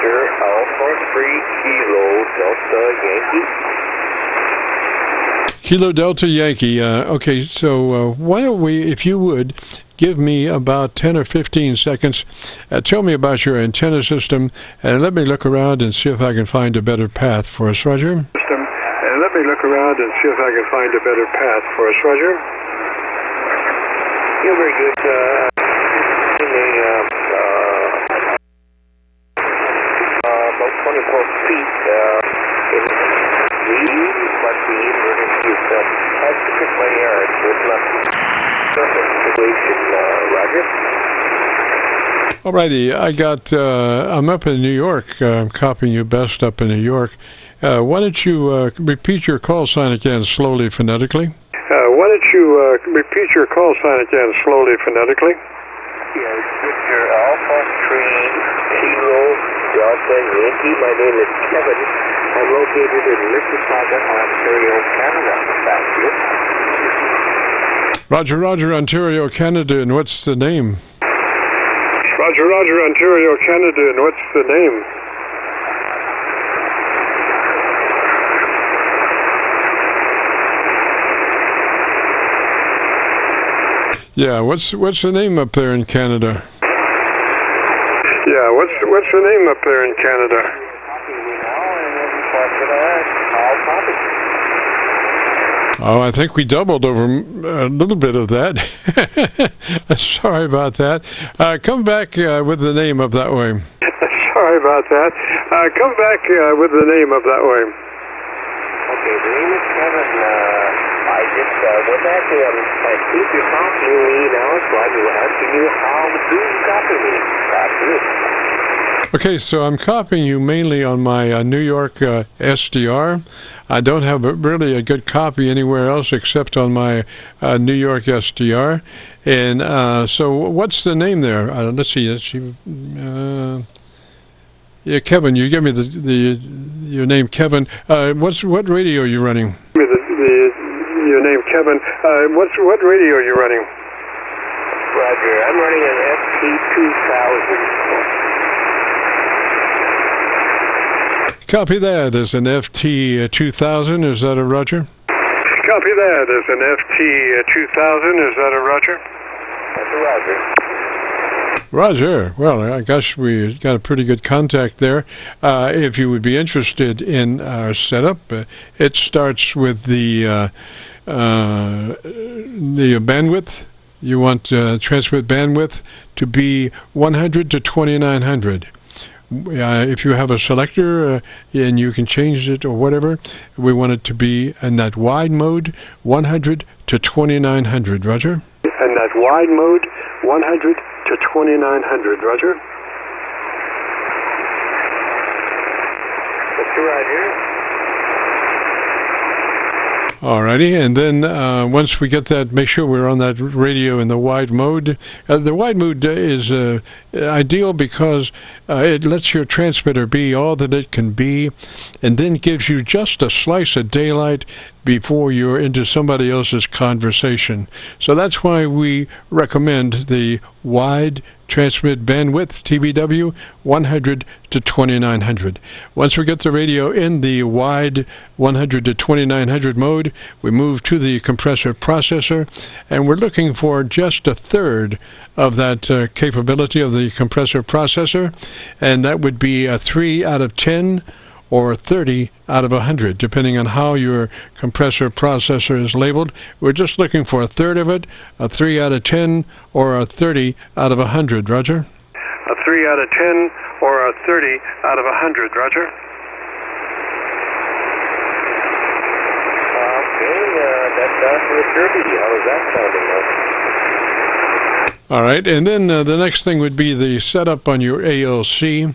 Victor, Alpha 3 Kilo Delta Yankee. Kilo Delta Yankee. Okay, so why don't we, if you would, give me about 10 or 15 seconds. Tell me about your antenna system, and let me look around and see if I can find a better path for us, Roger. And let me look around and see if I can find a better path for us, Roger. Yeah, very good. About 24 feet in lead, but the emergency is has to pick my yard, so it's not perfect situation, Roger. Alrighty, I'm up in New York. I'm copying you best up in New York. Why don't you repeat your call sign again slowly phonetically? Why don't you repeat your call sign again slowly phonetically? Yes, Victor Alpha 3 Kilo Delta Yankee. My name is Kevin. I'm located in Mississauga, Ontario, Canada. Thank you. Roger, Roger, Ontario, Canada, and what's the name? Roger, Roger, Ontario, Canada, and what's the name? Yeah, what's the name up there in Canada? Yeah, what's the name up there in Canada? Oh, I think we doubled over a little bit of that. Sorry about that. Come back with the name up that way. Sorry about that. Come back with the name up that way. Okay, the name is Kevin. I just went back and I think you're copying me now, so I'm asking you, how do you copy me? Copy. Okay, so I'm copying you mainly on my New York SDR. I don't have really a good copy anywhere else except on my New York SDR. And so what's the name there? Let's see. Yeah, Kevin, you give me your name, Kevin. What radio are you running? Your name, Kevin. What radio are you running? Roger, I'm running an FT2000. Copy that as an FT2000. Is that a Roger? Copy that as an FT2000. Is that a Roger? That's a Roger. Roger. Well, I guess we got a pretty good contact there. If you would be interested in our setup, it starts with the bandwidth. You want transmit bandwidth to be 100 to 2900. If you have a selector and you can change it or whatever, we want it to be in that wide mode, 100 to 2900. Roger? And that wide mode, 100 to 2900. Roger? Mr. Roger. Alrighty, and then once we get that, make sure we're on that radio in the wide mode. The wide mode is ideal because it lets your transmitter be all that it can be, and then gives you just a slice of daylight before you're into somebody else's conversation. So that's why we recommend the wide transmit bandwidth, TBW, 100 to 2900. Once we get the radio in the wide 100 to 2900 mode, we move to the compressor processor, and we're looking for just a third of that capability of the compressor processor, and that would be a 3 out of 10 or 30 out of 100, depending on how your compressor processor is labeled. We're just looking for a third of it, a 3 out of 10, or a 30 out of 100. Roger? A 3 out of 10 or a 30 out of 100. Roger? That's for Kirby. How is that sounding? All right, and then the next thing would be the setup on your ALC.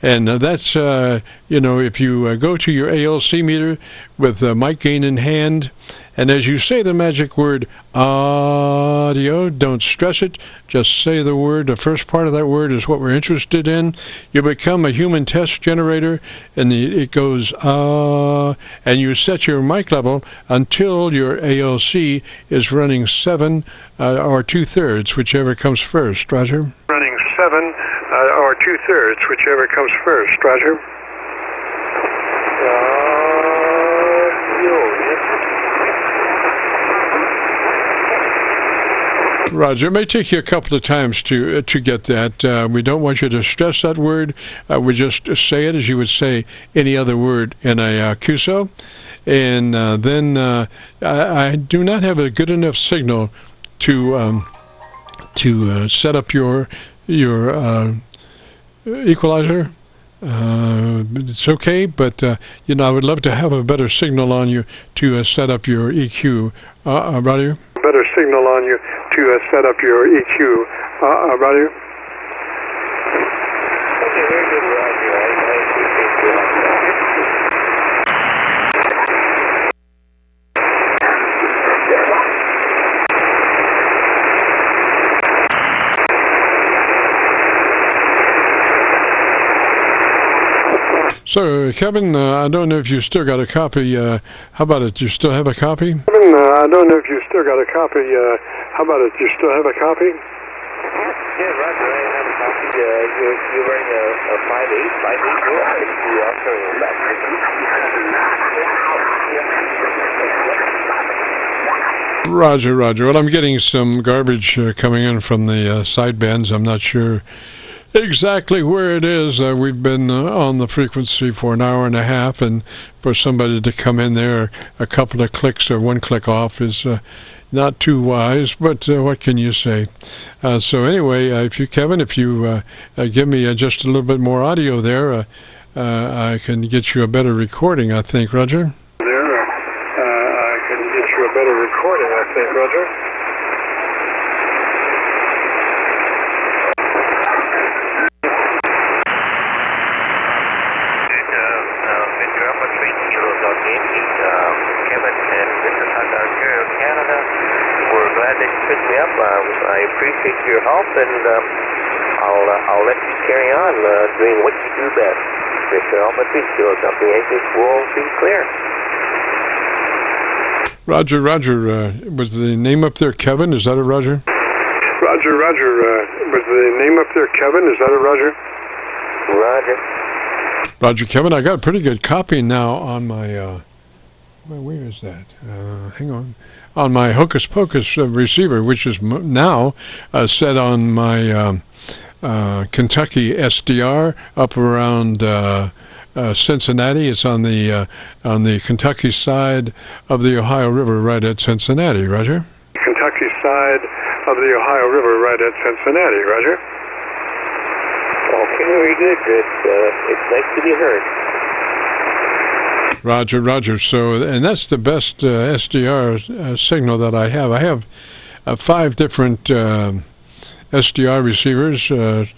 And that's, if you go to your ALC meter with the mic gain in hand, and as you say the magic word audio, don't stress it, just say the word. The first part of that word is what we're interested in. You become a human test generator, and it goes and you set your mic level until your ALC is running 7 or 2/3, whichever comes first. Roger? Running 7 or 2/3, whichever comes first. Roger. Roger, it may take you a couple of times to get that. We don't want you to stress that word. We just say it as you would say any other word in a QSO. And then I do not have a good enough signal to set up your equalizer. It's okay, but you know, I would love to have a better signal on you to set up your EQ. Roger? Better signal on you to set up your EQ. Roger? Okay, very good, Roger. I appreciate your help. So, Kevin, I don't know if you still got a copy. How about it? Do you still have a copy? Kevin, I don't know if you still got a copy. How about it? Do you still have a copy? Yeah, Roger, I have a copy. You're wearing a 5.8. I'll turn it back. Roger, Roger. Well, I'm getting some garbage coming in from the sidebands. I'm not sure exactly where it is. We've been on the frequency for an hour and a half, and for somebody to come in there a couple of clicks or one click off is not too wise, but what can you say? So anyway, Kevin, if you give me just a little bit more audio there, I can get you a better recording, I think, Roger. I can get you a better recording, I think, Roger. I appreciate your help, and I'll let you carry on doing what you do best. Mr. Alpha 3 Kilo Company, exit will be clear. Roger, Roger. Was the name up there Kevin? Is that a Roger? Roger, Roger. Was the name up there Kevin? Is that a Roger? Roger. Roger, Kevin. I got a pretty good copy now on my. Where is that? Hang on. On my Hocus Pocus receiver, which is now set on my Kentucky SDR up around Cincinnati. It's on the Kentucky side of the Ohio River, right at Cincinnati. Roger. Kentucky side of the Ohio River, right at Cincinnati. Roger. Okay, very good. It's nice to be heard. Roger, Roger. So, and that's the best SDR signal that I have. I have 5 different SDR receivers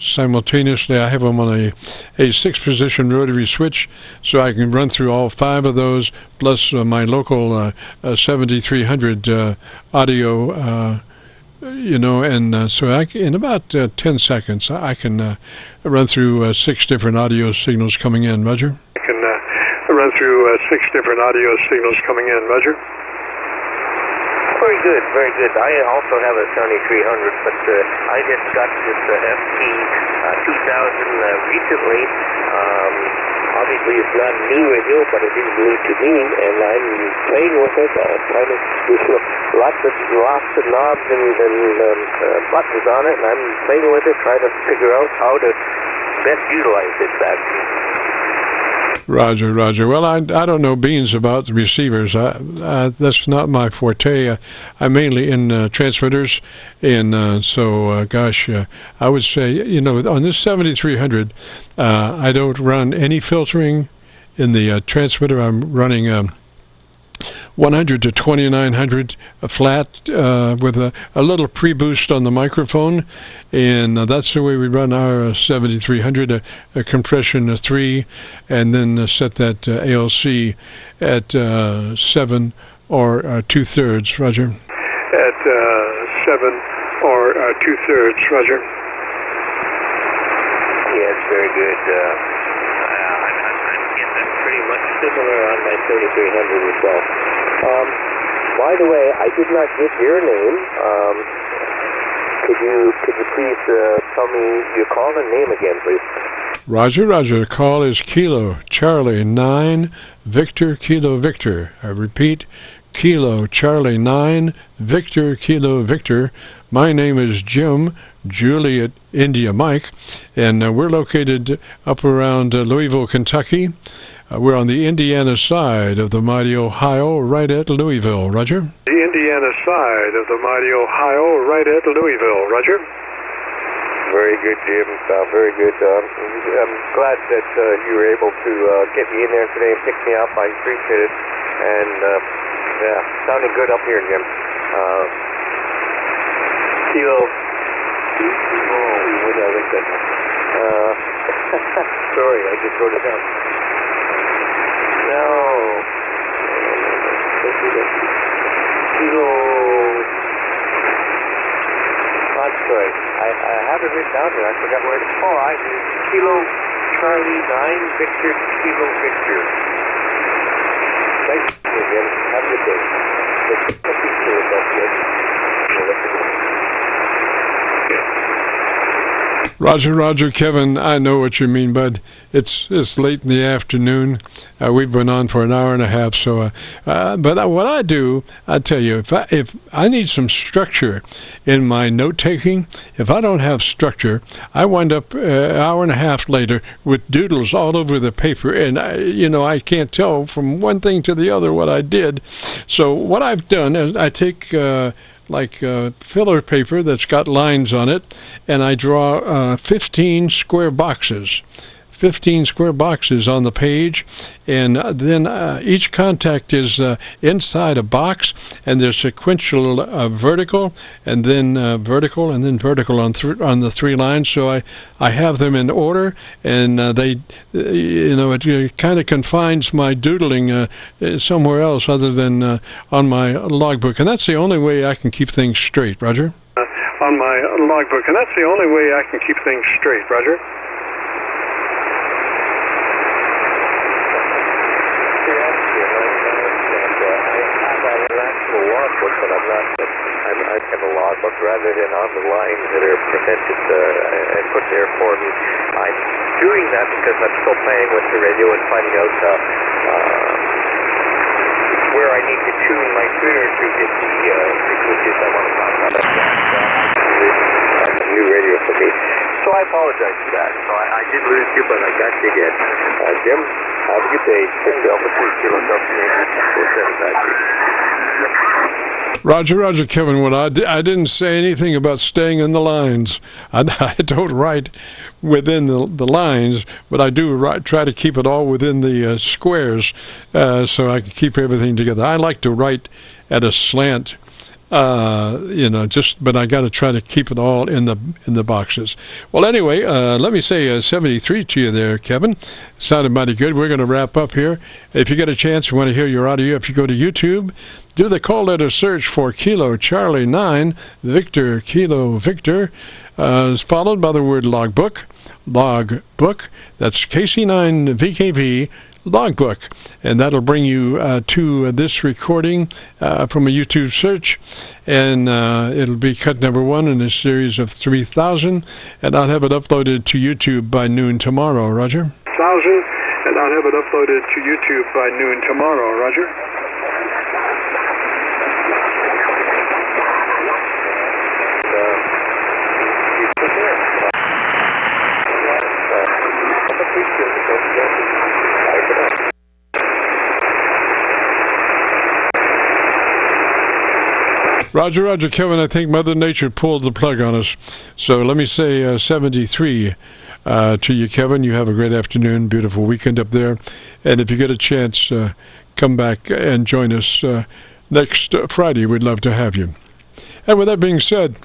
simultaneously. I have them on a 6-position rotary switch, so I can run through all 5 of those, plus my local 7300 audio. So in about 10 seconds, I can run through 6 different audio signals coming in. Roger. Run through 6 different audio signals coming in. Roger. Very good, very good. I also have a 7300, but I just got this FT 2000 recently. Obviously, it's not new radio, but it is new to me, and I'm playing with it. Trying to do lots of knobs and buttons on it, and I'm playing with it, trying to figure out how to best utilize this battery. Roger, Roger. Well, I don't know beans about the receivers. That's not my forte. I'm mainly in transmitters, and gosh, I would say, on this 7300, I don't run any filtering in the transmitter. I'm running 100 to 2900 flat with a little pre-boost on the microphone, and that's the way we run our 7300, a compression of 3, and then set that ALC at 7 or 2/3. Roger. At 7 or 2/3. Roger. Yes, very good. I'm getting pretty much similar on my 3300 as well. By the way, I did not get your name. Could you please tell me your call and name again, please. Roger, Roger. The call is Kilo Charlie 9 Victor Kilo Victor. I repeat, Kilo Charlie 9 Victor Kilo Victor. My name is Jim, Juliet India Mike, and we're located up around Louisville, Kentucky. We're on the Indiana side of the mighty Ohio, right at Louisville. Roger? The Indiana side of the mighty Ohio, right at Louisville. Roger? Very good, Jim. Very good. I'm glad that you were able to get me in there today and pick me up. I appreciate it. And, yeah, sounding good up here, Jim. Kilo. What did I write that? Sorry, I just wrote it down. No. Kilo. I'm sorry. I have it written down there. I forgot where to call. Kilo Charlie 9 Victor Kilo Victor. Thank you again. Have a good day. Roger, Roger, Kevin, I know what you mean, bud. It's late in the afternoon. We've been on for an hour and a half, so but what I do, I tell you, if I need some structure in my note taking, if I don't have structure, I wind up an hour and a half later with doodles all over the paper, and I can't tell from one thing to the other what I did. So what I've done is I take filler paper that's got lines on it, and I draw 15 square boxes. 15 square boxes on the page, and then each contact is inside a box, and there's sequential vertical, and then vertical, and then vertical on the three lines. So I have them in order, and it kind of confines my doodling somewhere else other than on my logbook, and that's the only way I can keep things straight. Roger? On my logbook, and that's the only way I can keep things straight. Roger? I have a logbook rather than on the lines that are presented and put there for me. I'm doing that because I'm still playing with the radio and finding out where I need to tune my tuner to get the frequencies I want to talk about. That's a new radio for me. So I apologize for that. So I did lose you, but I got you again. Jim, have a good day. Take care of the food. We'll send it back to you. Roger, Roger, Kevin. What I didn't say anything about staying in the lines. I don't write within the lines, but I do try to keep it all within the squares, so I can keep everything together. I like to write at a slant, but I got to try to keep it all in the boxes. Well, anyway, let me say 73 to you there, Kevin. Sounded mighty good. We're going to wrap up here. If you get a chance, you want to hear your audio, if you go to YouTube, do the call letter search for Kilo Charlie 9 Victor Kilo Victor, followed by the word logbook. Logbook. That's KC9VKV. Logbook, and that'll bring you to this recording from a YouTube search, and it'll be cut number 1 in a series of 3,000, and I'll have it uploaded to YouTube by noon tomorrow. Roger? 1,000, and I'll have it uploaded to YouTube by noon tomorrow. Roger? Roger, Roger, Kevin, I think Mother Nature pulled the plug on us. So let me say 73 to you, Kevin. You have a great afternoon, beautiful weekend up there. And if you get a chance, come back and join us next Friday. We'd love to have you. And with that being said,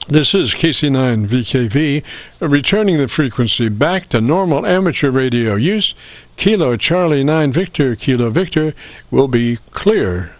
this is KC9VKV, returning the frequency back to normal amateur radio use. Kilo Charlie 9 Victor Kilo Victor will be clear.